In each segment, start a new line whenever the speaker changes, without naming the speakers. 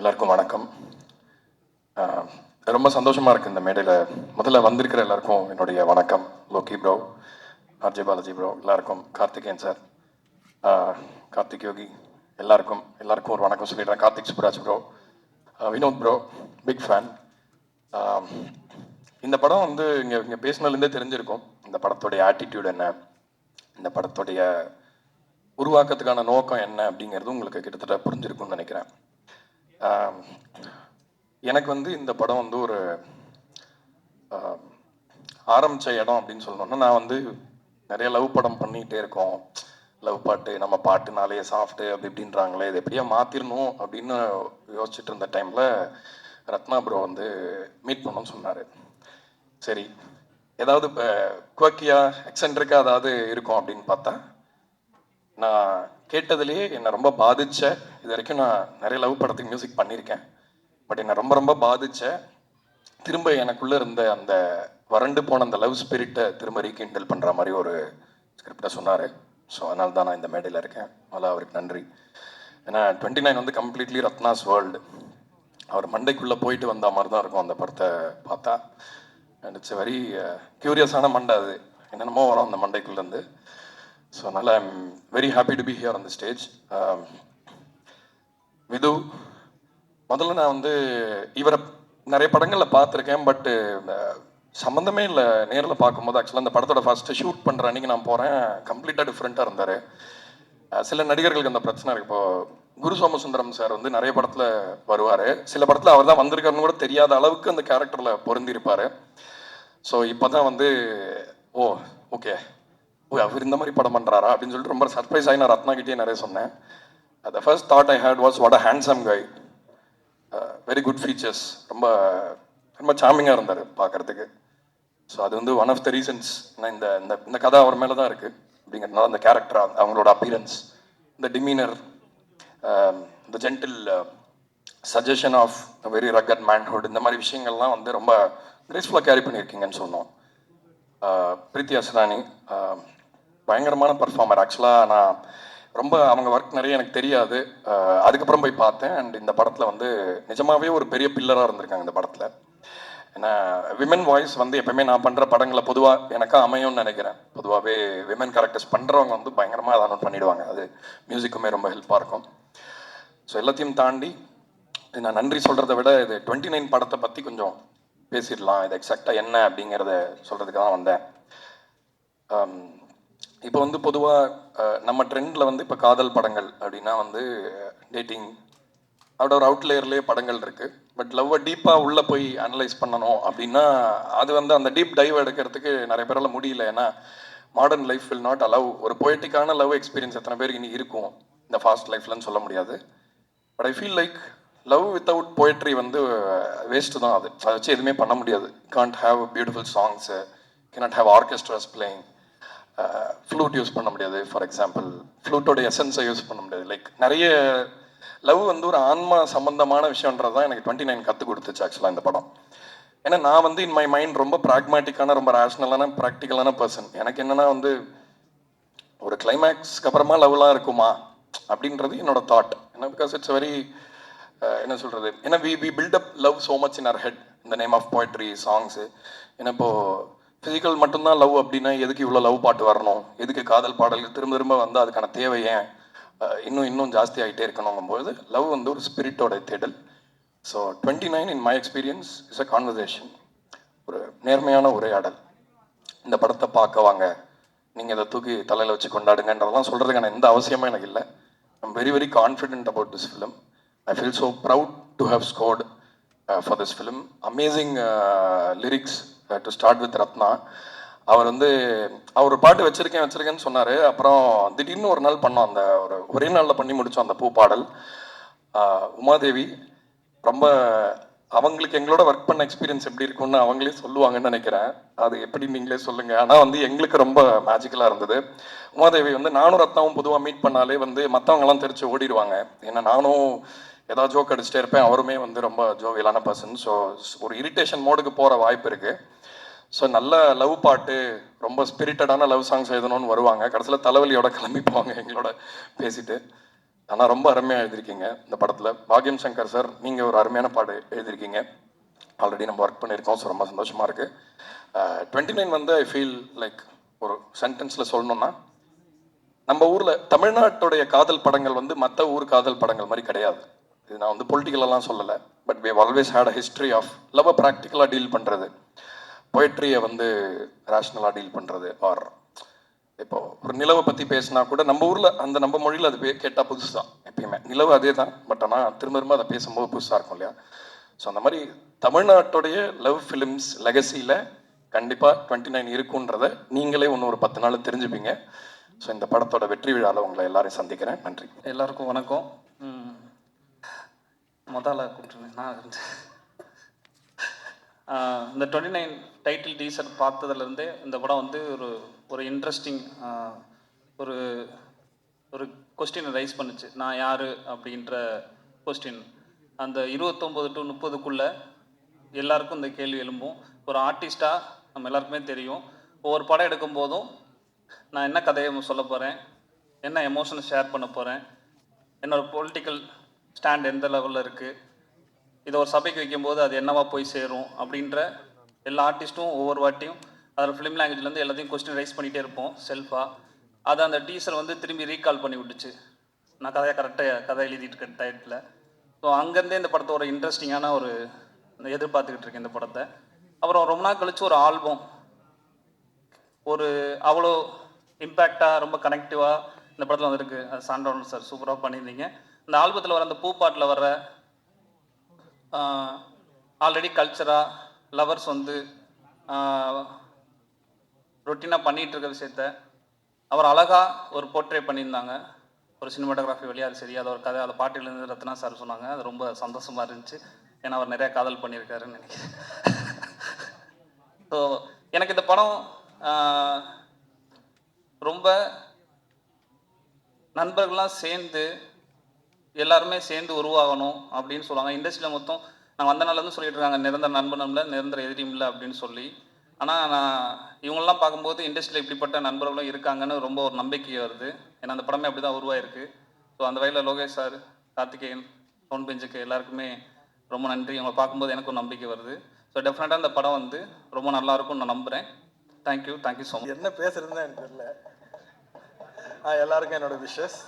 எல்லாருக்கும் வணக்கம். ரொம்ப சந்தோஷமாக இருக்குது இந்த மேடையில் முதல்ல வந்திருக்கிற எல்லாருக்கும் என்னுடைய வணக்கம். Lokki bro, RJ Balaji bro, எல்லாருக்கும், கார்த்திகேயன் சார், கார்த்திக் யோகி, எல்லாருக்கும் ஒரு வணக்கம் சொல்லிடுறேன். Karthik Subbaraj bro, Vinoth bro, big fan. இந்த படம் வந்து இங்கே பேசினதுலேருந்தே தெரிஞ்சிருக்கும் இந்த படத்துடைய ஆட்டிடியூட் என்ன, இந்த படத்துடைய உருவாக்கத்துக்கான நோக்கம் என்ன அப்படிங்கிறது உங்களுக்கு கிட்டத்தட்ட புரிஞ்சிருக்கும்னு நினைக்கிறேன். எனக்கு வந்து இந்த படம் வந்து ஒரு ஆரம்பித்த இடம் அப்படின்னு சொல்லணும்னா, நான் வந்து நிறைய லவ் படம் பண்ணிகிட்டே இருக்கோம். லவ் பாட்டு, நம்ம பாட்டுனாலே சாஃப்ட்டு அப்படி இப்படின்றாங்களே, இது எப்படியா மாற்றிடணும் அப்படின்னு யோசிச்சுட்டு இருந்த டைமில் ரத்னா ப்ரோ வந்து மீட் பண்ணணும்னு சொன்னார். சரி, ஏதாவது இப்போ குவக்கியாக எக்ஸென்ட்ரிக்காக ஏதாவது இருக்கும் அப்படின்னு பார்த்தா, நான் கேட்டதுலேயே என்னை ரொம்ப பாதித்த, இது வரைக்கும் நான் நிறைய லவ் படத்துக்கு மியூசிக் பண்ணியிருக்கேன், பட் என்னை ரொம்ப ரொம்ப பாதித்த, திரும்ப எனக்குள்ளே இருந்த அந்த வறண்டு போன அந்த லவ் ஸ்பிரிட்டை திரும்ப ரீகிண்டல் பண்ணுற மாதிரி ஒரு ஸ்கிரிப்டை சொன்னார். ஸோ அதனால தான் நான் இந்த மேடையில் இருக்கேன். அதனால் அவருக்கு நன்றி. ஏன்னா 29 வந்து கம்ப்ளீட்லி ரத்னாஸ் வேர்ல்டு. அவர் மண்டைக்குள்ளே போயிட்டு வந்த மாதிரி தான் இருக்கும் அந்த படத்தை பார்த்தா. அண்ட் இட்ஸ் வெரி க்யூரியஸான மண்டை, அது என்னென்னமோ வரும் அந்த மண்டைக்குள்ளேருந்து. ஸோ அதனால் I am very happy to be here on the stage. Vidhu, முதல்ல நான் வந்து இவரை நிறைய படங்களில் பார்த்துருக்கேன், பட்டு சம்மந்தமே இல்லை. நேரில் பார்க்கும்போது ஆக்சுவலாக அந்த படத்தோட ஃபஸ்ட்டு ஷூட் பண்ணுற அன்றைக்கி நான் போகிறேன், கம்ப்ளீட்டாக டிஃப்ரெண்ட்டாக இருந்தார். சில நடிகர்களுக்கு அந்த பிரச்சனை இருக்குது. இப்போது குரு சோமசுந்தரம் சார் வந்து நிறைய படத்தில் வருவார், சில படத்தில் அவர் தான் வந்திருக்காருன்னு கூட தெரியாத அளவுக்கு அந்த கேரக்டரில் பொருந்திருப்பார். ஸோ இப்போ தான் வந்து ஓ ஓகே, அவர் இந்த மாதிரி படம் பண்ணுறாரா அப்படின்னு சொல்லிட்டு ரொம்ப சர்ப்ரைஸ் ஆகி நான் ரத்னாகிட்டே நிறைய சொன்னேன். The first thought I had was what a handsome guy, very good features, ரொம்ப ரொம்ப சாமிங்காக இருந்தார் பார்க்குறதுக்கு. ஸோ அது வந்து ஒன் ஆஃப் த ரீசன்ஸ். நான் இந்த இந்த கதை அவர் மேலே தான் இருக்குது அப்படிங்கிறதுனால அந்த கேரக்டர், அவங்களோட அப்பியரன்ஸ், இந்த டிமீனர், இந்த gentle suggestion of very rugged manhood, இந்த மாதிரி விஷயங்கள்லாம் வந்து ரொம்ப கிரேஸ்ஃபுல்லாக கேரி பண்ணியிருக்கீங்கன்னு சொன்னோம். பிரீத்தி அஸ்ரானி பயங்கரமான பர்ஃபார்மர். ஆக்சுவலாக நான் ரொம்ப அவங்க ஒர்க் நிறைய எனக்கு தெரியாது, அதுக்கப்புறம் போய் பார்த்தேன். அண்ட் இந்த படத்தில் வந்து நிஜமாகவே ஒரு பெரிய பில்லராக இருந்திருக்காங்க இந்த படத்தில். ஏன்னா விமன் வாய்ஸ் வந்து எப்பவுமே நான் பண்ணுற படங்களை பொதுவாக எனக்கா அமையும்னு நினைக்கிறேன். பொதுவாகவே விமன் கேரக்டர்ஸ் பண்ணுறவங்க வந்து பயங்கரமாக அதை அனௌட் பண்ணிடுவாங்க, அது மியூசிக்குமே ரொம்ப ஹெல்ப்பாக இருக்கும். ஸோ எல்லாத்தையும் தாண்டி நான் நன்றி சொல்கிறத விட இது 29 படத்தை பற்றி கொஞ்சம் பேசிடலாம், இது எக்ஸாக்டாக என்ன அப்படிங்கிறத சொல்கிறதுக்காக தான் வந்தேன். இப்போ வந்து பொதுவாக நம்ம ட்ரெண்டில் வந்து இப்போ காதல் படங்கள் அப்படின்னா வந்து டேட்டிங் அதோட ஒரு அவுட்லேயர்லேயே படங்கள் இருக்குது. பட் லவ்வை டீப்பாக உள்ளே போய் அனலைஸ் பண்ணணும் அப்படின்னா அது வந்து அந்த டீப் டைவ் எடுக்கிறதுக்கு நிறைய பேரால் முடியல. ஏன்னா modern life will not allow ஒரு பொய்டிக்கான லவ் எக்ஸ்பீரியன்ஸ் எத்தனை பேருக்கு இனி இருக்கும் இந்த ஃபாஸ்ட் லைஃப்லன்னு சொல்ல முடியாது. But I feel like love without poetry வந்து வேஸ்ட்டு தான். அதை வச்சு எதுவுமே பண்ண முடியாது. Can't have beautiful songs, cannot have orchestras playing, flute use பண்ண முடியாது. ஃபார் எக்ஸாம்பிள் ஃப்ளூட்டோட எசன்ஸை யூஸ் பண்ண முடியாது. லைக் நிறைய லவ் வந்து ஒரு ஆன்மா சம்பந்தமான விஷயன்றது தான் எனக்கு 29 கற்றுக் கொடுத்துச்சு ஆக்சுவலாக இந்த படம். ஏன்னா நான் வந்து இன் மை மைண்ட் ரொம்ப ப்ராக்மேட்டிக்கான, ரொம்ப ரேஷ்னலான, ப்ராக்டிக்கலான பர்சன். எனக்கு என்னென்னா வந்து ஒரு கிளைமேக்ஸ்க்கு அப்புறமா லவ்லாம் இருக்குமா அப்படின்றது என்னோட தாட். ஏன்னா பிகாஸ் இட்ஸ் வெரி என்ன சொல்கிறது, ஏன்னா we build up love so much in our head இந்த நேம் ஆஃப் போய்ட்ரி சாங்ஸு. ஏன்னா இப்போது ஃபிசிக்கல் மட்டும்தான் லவ் அப்படின்னா எதுக்கு இவ்வளோ லவ் பாட்டு வரணும், எதுக்கு காதல் பாடல்கள் திரும்ப திரும்ப வந்து அதுக்கான தேவை ஏன் இன்னும் ஜாஸ்தி ஆகிட்டே இருக்கணுங்கும்போது லவ் வந்து ஒரு ஸ்பிரிட்டோட தேடல். So 29 in my experience is a conversation, ஒரு நேர்மையான உரையாடல். இந்த படத்தை பார்க்க வாங்க, நீங்கள் இதை தூக்கி தலையில் வச்சு கொண்டாடுங்கன்றதெல்லாம் சொல்கிறதுக்கான எந்த அவசியமும் எனக்கு இல்லை. I'm very very confident about this film. I feel so proud to how scored for this film. Amazing lyrics to start with Ratna. அவர் வந்து அவர் பாட்டு வச்சிருக்கேன்னு சொன்னார். அப்புறம் திடீர்னு ஒரு நாள் பண்ணோம், அந்த ஒரே நாளில் பண்ணி முடித்தோம் அந்த பூ பாடல். உமாதேவி ரொம்ப அவங்களுக்கு எங்களோட ஒர்க் பண்ண எக்ஸ்பீரியன்ஸ் எப்படி இருக்கும்னு அவங்களே சொல்லுவாங்கன்னு நினைக்கிறேன். அது எப்படி நீங்களே சொல்லுங்கள். ஆனால் வந்து எங்களுக்கு ரொம்ப மேஜிக்கலாக இருந்தது. உமாதேவி வந்து நானும் ரத்னாவும் பொதுவாக மீட் பண்ணாலே வந்து மற்றவங்கலாம் தெரிச்சு ஓடிடுவாங்க. ஏன்னா நானும் ஏதாவது ஜோக் அடிச்சுட்டே இருப்பேன், அவருமே வந்து ரொம்ப ஜோவியலான பர்சன். ஸோ ஒரு இரிட்டேஷன் மோடுக்கு போகிற வாய்ப்பு இருக்குது. ஸோ நல்ல லவ் பாட்டு, ரொம்ப ஸ்பிரிட்டடான லவ் சாங்ஸ் எழுதணும்னு வருவாங்க, கடைசியில் தலைவலியோட கிளம்பி போவாங்க எங்களோட பேசிட்டு. ஆனால் ரொம்ப அருமையாக எழுதியிருக்கீங்க இந்த படத்தில். பாக்யம் சங்கர் சார், நீங்கள் ஒரு அருமையான பாடு எழுதியிருக்கீங்க. ஆல்ரெடி நம்ம ஒர்க் பண்ணியிருக்கோம். ஸோ ரொம்ப சந்தோஷமாக இருக்குது. 29 வந்து ஐ ஃபீல் லைக் ஒரு சென்டென்ஸில் சொல்லணும்னா, நம்ம ஊரில் தமிழ்நாட்டுடைய காதல் படங்கள் வந்து மற்ற ஊர் காதல் படங்கள் மாதிரி கிடையாது. இது நான் வந்து பொலிட்டிக்கலெல்லாம் சொல்லலை. But we always had a history of love ப்ராக்டிக்கலாக டீல் பண்ணுறது, பொயட்ரியை வந்து ரேஷ்னலாக டீல் பண்ணுறது. ஆர் இப்போ ஒரு நிலவை பற்றி பேசினா கூட நம்ம ஊரில் அந்த நம்ம மொழியில் அது கேட்டால் புதுசு தான். எப்பயுமே நிலவு அதே தான், பட் ஆனால் திரும்ப திரும்ப அதை பேசும்போது புதுசாக இருக்கும் இல்லையா? ஸோ அந்த மாதிரி தமிழ்நாட்டுடைய லவ் ஃபிலிம்ஸ் லெகசியில் கண்டிப்பாக 29 இருக்குன்றத நீங்களே இன்னும் ஒரு 10 நாள் தெரிஞ்சுப்பீங்க. ஸோ இந்த படத்தோட வெற்றி விழாவில் உங்களை எல்லாரையும் சந்திக்கிறேன். நன்றி.
எல்லாருக்கும் வணக்கம். முதல்ல கூப்பிட்டுருந்தேன் நான் இந்த 29 டைட்டில் டீசர் பார்த்ததுலேருந்தே இந்த படம் வந்து ஒரு ஒரு இன்ட்ரெஸ்டிங் ஒரு ஒரு கொஸ்டினை ரைஸ் பண்ணுச்சு. நான் யார் அப்படின்ற கொஸ்டின் அந்த 29 to 30க்குள்ளே எல்லாருக்கும் இந்த கேள்வி எழும்பும். ஒரு ஆர்டிஸ்டாக நம்ம எல்லாருக்குமே தெரியும், ஒவ்வொரு படம் எடுக்கும் போதும் நான் என்ன கதையை சொல்ல போகிறேன், என்ன எமோஷனை ஷேர் பண்ண போகிறேன், என்னோடய பொலிட்டிக்கல் ஸ்டாண்ட் எந்த லெவலில் இருக்குது, இதை ஒரு சபைக்கு வைக்கும்போது அது என்னவா போய் சேரும் அப்படின்ற எல்லா ஆர்டிஸ்ட்டும் ஒவ்வொரு வாட்டியும் அதில் ஃபிலிம் லாங்குவேஜ்லேருந்து எல்லாத்தையும் கொஸ்டின் ரைஸ் பண்ணிகிட்டே இருப்போம் செல்ஃபாக. அதை அந்த டீசர் வந்து திரும்பி ரீகால் பண்ணி விட்டுச்சு. நான் கரெக்டாக கதை எழுதிட்டு இருக்க டயத்தில். ஸோ அங்கேருந்தே இந்த படத்தை ஒரு இன்ட்ரெஸ்டிங்கான ஒரு எதிர்பார்த்துக்கிட்டு இருக்கேன் இந்த படத்தை. அப்புறம் ரொம்ப நாள் கழிச்சு ஒரு ஆல்பம், ஒரு அவ்வளோ இம்பேக்டாக ரொம்ப கனெக்டிவாக இந்த படத்தில் வந்துருக்கு. அது சாண்டோன் சார் சூப்பராக பண்ணியிருந்தீங்க. இந்த ஆல்பத்தில் வர அந்த பூப்பாட்டில் வர ஆல்ரெடி கல்ச்சராக லவர்ஸ் வந்து ரொட்டீனாக பண்ணிகிட்டு இருக்க விஷயத்த அவர் அழகாக ஒரு போர்ட்ரே பண்ணியிருந்தாங்க. ஒரு சினிமாட்டோகிராஃபி வழியாக அது சரி, அதை ஒரு கதை, அதை பாட்டிலேருந்து ரத்னா சார் சொன்னாங்க. அது ரொம்ப சந்தோஷமாக இருந்துச்சு. ஏன்னா அவர் நிறையா காதல் பண்ணியிருக்காருன்னு நினைக்கிறேன். ஸோ எனக்கு இந்த படம் ரொம்ப நண்பர்கள்லாம் சேர்ந்து எல்லாருமே சேர்ந்து உருவாகணும் அப்படின்னு சொல்லுவாங்க. இண்டஸ்ட்ரியில் மொத்தம் நான் வந்த நாள்லேருந்து சொல்லிட்டு இருக்காங்க, நிரந்தர நண்பனும் இல்லை, நிரந்தர எதிரியும் இல்லை அப்படின்னு சொல்லி. ஆனால் நான் இவங்களெலாம் பார்க்கும்போது இண்டஸ்ட்ரியில் இப்படிப்பட்ட நண்பர்களும் இருக்காங்கன்னு ரொம்ப ஒரு நம்பிக்கை வருது. ஏன்னா அந்த படமே அப்படி தான் உருவாயிருக்கு. ஸோ அந்த வகையில் லோகேஷ் சார், கார்த்திகேயன், ஃபோன் பெஞ்சுக்கு எல்லாருக்குமே ரொம்ப நன்றி. இவங்களை பார்க்கும்போது எனக்கும் நம்பிக்கை வருது. ஸோ டெஃபினட்டாக இந்த படம் வந்து ரொம்ப நல்லாயிருக்கும்னு நான் நம்புகிறேன். Thank you so much.
என்ன பேசுறதுன்னு எனக்கு தெரியல. எல்லாருக்கும் என்னோட wishes.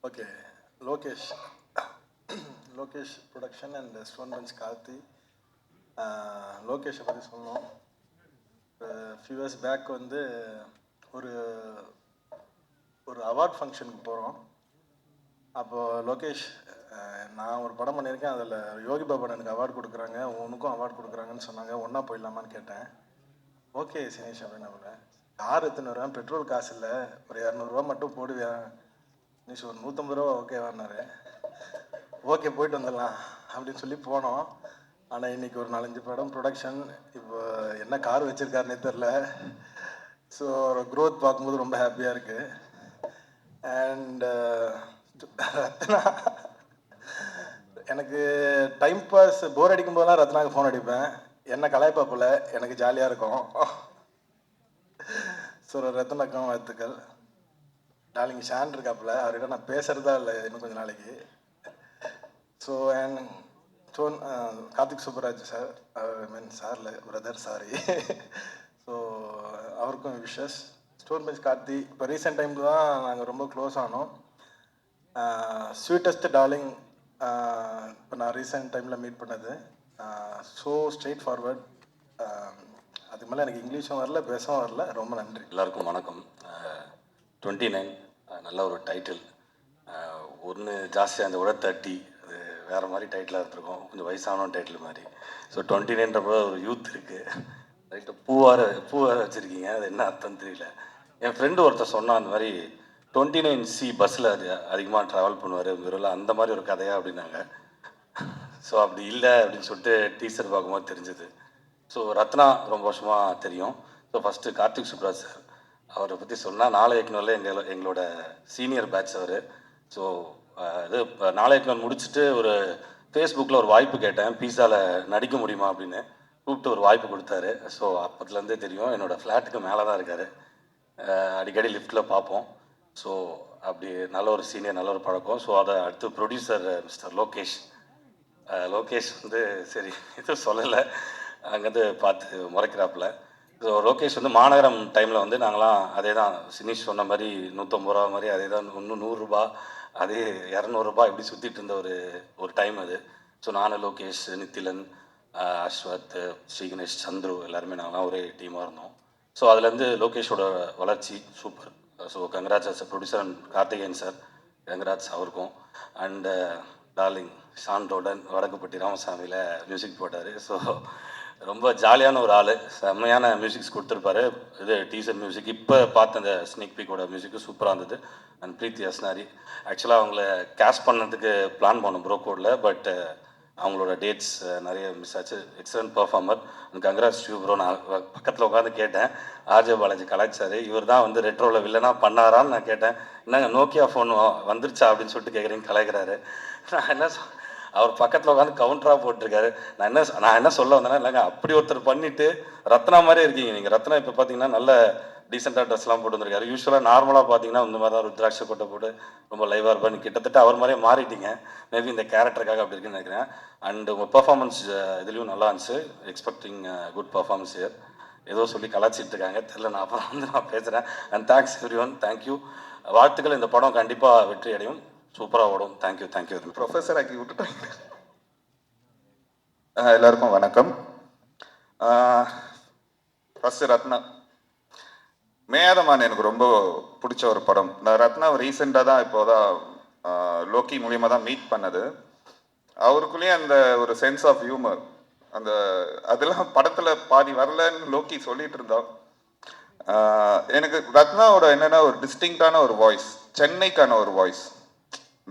Okay, Lokesh production and Stone Bench Karthi. லோகேஷை பற்றி சொல்லணும். ஃபியூ இயர்ஸ் பேக் வந்து ஒரு ஒரு அவார்ட் ஃபங்க்ஷனுக்கு போகிறோம். அப்போது லோகேஷ், நான் ஒரு படம் பண்ணியிருக்கேன், அதில் யோகி பாபா எனக்கு அவார்டு கொடுக்குறாங்க, உனக்கும் அவார்டு கொடுக்குறாங்கன்னு சொன்னாங்க, ஒன்றா போயிடலாமான்னு கேட்டேன். ஓகே சினேஷ் அப்படின்னு. கார் எடுத்துன்னு வருவேன், பெட்ரோல் காசு இல்லை, ஒரு 200 மட்டும் போடுவேன். நீ ஒரு 150 ஓகேவான்னாரு. ஓகே போயிட்டு வந்துடலாம் அப்படின்னு சொல்லி போனோம். ஆனால் இன்றைக்கி ஒரு 4-5 படம் ப்ரொடக்ஷன். இப்போ என்ன கார் வச்சுருக்காருன்னே தெரில. ஸோ ஒரு க்ரோத் பார்க்கும்போது ரொம்ப ஹாப்பியாக இருக்குது. அண்ட் ரத்னா, எனக்கு டைம் பாஸ் போர் அடிக்கும் போதெல்லாம் ரத்னாவுக்கு ஃபோன் அடிப்பேன். என்ன கலாய்ப்பா போல, எனக்கு ஜாலியாக இருக்கும். ஸோ ரத்னாக்கும் வாழ்த்துக்கள். நாளைக்கு ஷான் இருக்காப்புல, அவர்கிட்ட நான் பேசுகிறதா இல்லை இன்னும் கொஞ்சம் நாளைக்கு. So and Karthik Subbaraj sir, சார்ல பிரதர், சாரி. ஸோ அவருக்கும் விஷஸ். ஸ்டோன் பெஞ்ச் கார்த்தி இப்போ ரீசெண்ட் டைமில் தான் நாங்கள் ரொம்ப க்ளோஸ் ஆனோம். ஸ்வீட்டஸ்ட் டார்லிங் இப்போ நான் ரீசெண்ட் டைமில் மீட் பண்ணது. So straight forward. அதுக்கு மேலே எனக்கு இங்கிலீஷும் வரல, பேசவும் வரல. ரொம்ப நன்றி.
எல்லாருக்கும் வணக்கம். 29 நல்ல ஒரு டைட்டில். ஒன்று ஜாஸ்தியாக அந்த விட 30, அது வேறு மாதிரி டைட்டிலாக இருந்திருக்கும், கொஞ்சம் வயசான டைட்டில் மாதிரி. ஸோ 29ன்றப்போ ஒரு யூத் இருக்குது. ரைட்டு, பூவார வச்சுருக்கீங்க, அது என்ன அர்த்தம் தெரியல. என் ஃப்ரெண்டு ஒருத்தர் சொன்னான், அந்த மாதிரி 29C பஸ்ஸில் அது அதிகமாக ட்ராவல் பண்ணுவார் விரல, அந்த மாதிரி ஒரு கதையா அப்படின்னாங்க. ஸோ அப்படி இல்லை அப்படின்னு சொல்லிட்டு டீசர் பார்க்கும்போது தெரிஞ்சுது. ஸோ ரத்னா ரொம்ப வருஷமாக தெரியும். So first Karthik Subbaraj sir, அவரை பற்றி சொன்னால் நாளையக்குனரில் எங்களோட சீனியர் பேட்ச் அவர். ஸோ இது நாளையக்குனர் முடிச்சுட்டு ஒரு ஃபேஸ்புக்கில் ஒரு வாய்ப்பு கேட்டேன், பீஸாவில் நடிக்க முடியுமா அப்படின்னு. கூப்பிட்டு ஒரு வாய்ப்பு கொடுத்தாரு. ஸோ அப்போத்துலேருந்தே தெரியும். என்னோடய ஃப்ளாட்டுக்கு மேலே தான் இருக்கார், அடிக்கடி லிஃப்ட்டில் பார்ப்போம். ஸோ அப்படி நல்ல ஒரு சீனியர், நல்ல ஒரு பழக்கம். ஸோ அதை அடுத்து ப்ரொடியூசர் மிஸ்டர் லோகேஷ். லோகேஷ் வந்து சரி எதுவும் சொல்லலை, அங்கேருந்து பார்த்து முறைக்கிறாப்புல. ஸோ லோகேஷ் வந்து மாநகரம் டைமில் வந்து நாங்களாம் அதே தான் சினிஷ் சொன்ன மாதிரி 150 ரூபா மாதிரி அதே தான், இன்னும் 100 ரூபா, அதே 200 ரூபா இப்படி சுற்றிட்டு இருந்த ஒரு டைம் அது. ஸோ நான், லோகேஷ், நித்திலன், அஸ்வத், ஸ்ரீகணேஷ், சந்துரு எல்லாருமே நாங்களாம் ஒரே டீமாக இருந்தோம். ஸோ அதுலேருந்து லோகேஷோட வளர்ச்சி super. So Gangaraj sir, producer and Karthikeyan sir, Gangaraj அவருக்கும். அண்டு டார்லிங் ஷான்ரோடன் வடக்குப்பட்டி ராமசாமியில் மியூசிக் போட்டார். ஸோ ரொம்ப ஜாலியான ஒரு ஆள், செம்மையான மியூசிக்ஸ் கொடுத்துருப்பாரு. இது டீசர் மியூசிக், இப்போ பார்த்த அந்த ஸ்னீக் பீக்கோட மியூசிக்கு சூப்பராக இருந்தது. அண்ட் பிரீத்தி அஸ்னாரி, ஆக்சுவலாக அவங்கள கேஸ்ட் பண்ணதுக்கு பிளான் பண்ணோம் ப்ரோ கோடில், பட் அவங்களோட டேட்ஸ் நிறைய மிஸ் ஆச்சு. Excellent performer. Gangaraj you bro. நான் பக்கத்தில் உட்காந்து கேட்டேன், ஆர்ஜே பாலாஜி கலாச்சார் இவர் தான் வந்து ரெட்ரோவில் வில்லனாக பண்ணாரான்னு நான் கேட்டேன். என்னங்க நோக்கியா ஃபோன் வந்துருச்சா அப்படின்னு சொல்லிட்டு கேட்குறீங்க, கலாய்க்கிறாரு. நான் என்ன அவர் பக்கத்தில் உட்காந்து கவுண்டராக போட்டிருக்காரு. நான் என்ன சொல்ல வந்தேன்னா, இல்லைங்க அப்படி ஒருத்தர் பண்ணிவிட்டு ரத்னா மாதிரியே இருக்கீங்க நீங்கள். ரத்னா இப்போ பார்த்தீங்கன்னா நல்ல டீசெண்டாக ட்ரெஸ்லாம் போட்டு வந்திருக்காரு. யூஸ்வலாக நார்மலாக பார்த்தீங்கன்னா இந்த மாதிரி தான் ருத்ராட்ச கொட்டை போட்டு ரொம்ப லைவாக இருப்பான்னு, கிட்டத்தட்ட அவர் மாதிரியே மாறிட்டீங்க. மேபி இந்த கேரக்டருக்காக அப்படி இருக்குன்னு நினைக்கிறேன். அண்ட் உங்கள் பர்ஃபார்மன்ஸ் இதுலேயும் நல்லா இருந்துச்சு. Expecting good performance year. ஏதோ சொல்லி கலாச்சிட்டு இருக்காங்க தெரியல, நான் அப்புறம் வந்து நான் பேசுகிறேன். And thanks every one, thank you. வாழ்த்துக்கள். இந்த படம் கண்டிப்பாக வெற்றி அடையும், சூப்பராக ஓடும். தேங்க்யூ.
ப்ரொஃபஸர் ஆக்கி விட்டுட்டாங்க. எல்லாருக்கும் வணக்கம். ஃபஸ்ட்டு ரத்னா. மேயாதமான் எனக்கு ரொம்ப பிடிச்ச ஒரு படம். நான் ரத்னாவை ரீசெண்டாக தான் இப்போதான் லோக்கி மூலியமாக தான் மீட் பண்ணது. அவருக்குள்ளேயே அந்த ஒரு சென்ஸ் ஆஃப் ஹியூமர், அந்த அதெல்லாம் படத்தில் பாதி வரலன்னு லோக்கி சொல்லிட்டு இருந்தோம். எனக்கு ரத்னாவோட என்னென்னா ஒரு டிஸ்டிங்டான ஒரு வாய்ஸ், சென்னைக்கான ஒரு வாய்ஸ்,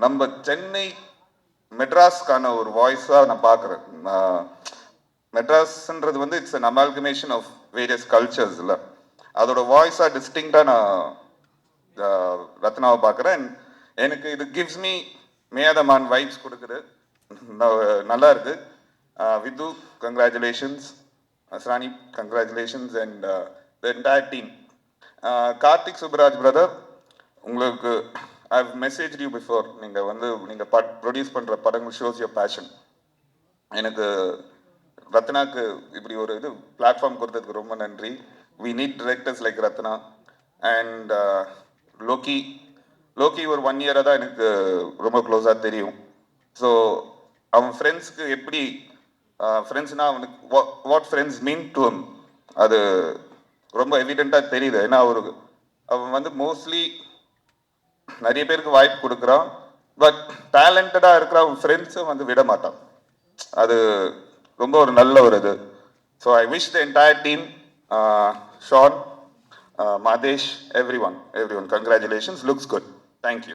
நம்ம சென்னை மெட்ராஸ்க்கான ஒரு வாய்ஸாக நான் பார்க்குறேன். மெட்ராஸ்ன்றது வந்து it's an amalgamation of various cultures இல்லை, அதோட வாய்ஸாக டிஸ்டிங்டாக நான் ரத்னாவை பார்க்குறேன். எனக்கு இது கிவ்ஸ் மீ மேயாதமான் வைப்ஸ் கொடுக்குது, நல்லா இருக்கு. Vidhu congratulations, Asrani congratulations, and the entire team. Karthik Subbaraj brother, உங்களுக்கு I have message you before. நீங்கள் ப்ரொடியூஸ் பண்ணுற படங்கள் ஷோஸ் யுவர் பேஷன். எனக்கு ரத்னாக்கு இப்படி ஒரு இது பிளாட்ஃபார்ம் கொடுத்ததுக்கு ரொம்ப நன்றி. We need directors like Ratna. And Lokki ஒரு 1 இயராக தான் எனக்கு ரொம்ப க்ளோஸாக தெரியும். ஸோ அவன் ஃப்ரெண்ட்ஸ்க்கு எப்படி ஃப்ரெண்ட்ஸ்னால் அவனுக்கு what friends mean to him அது ரொம்ப எவிடெண்ட்டாக தெரியுது. ஏன்னா அவன் வந்து மோஸ்ட்லி நிறைய பேருக்கு வாய்ப்பு கொடுக்குறான், பட் டேலண்டடாக இருக்கிற அவன் ஃப்ரெண்ட்ஸும் வந்து விட மாட்டான். அது ரொம்ப ஒரு நல்ல ஒரு இது. So I wish the entire team, Shaan, Madhesh, everyone congratulations. Looks good. Thank you.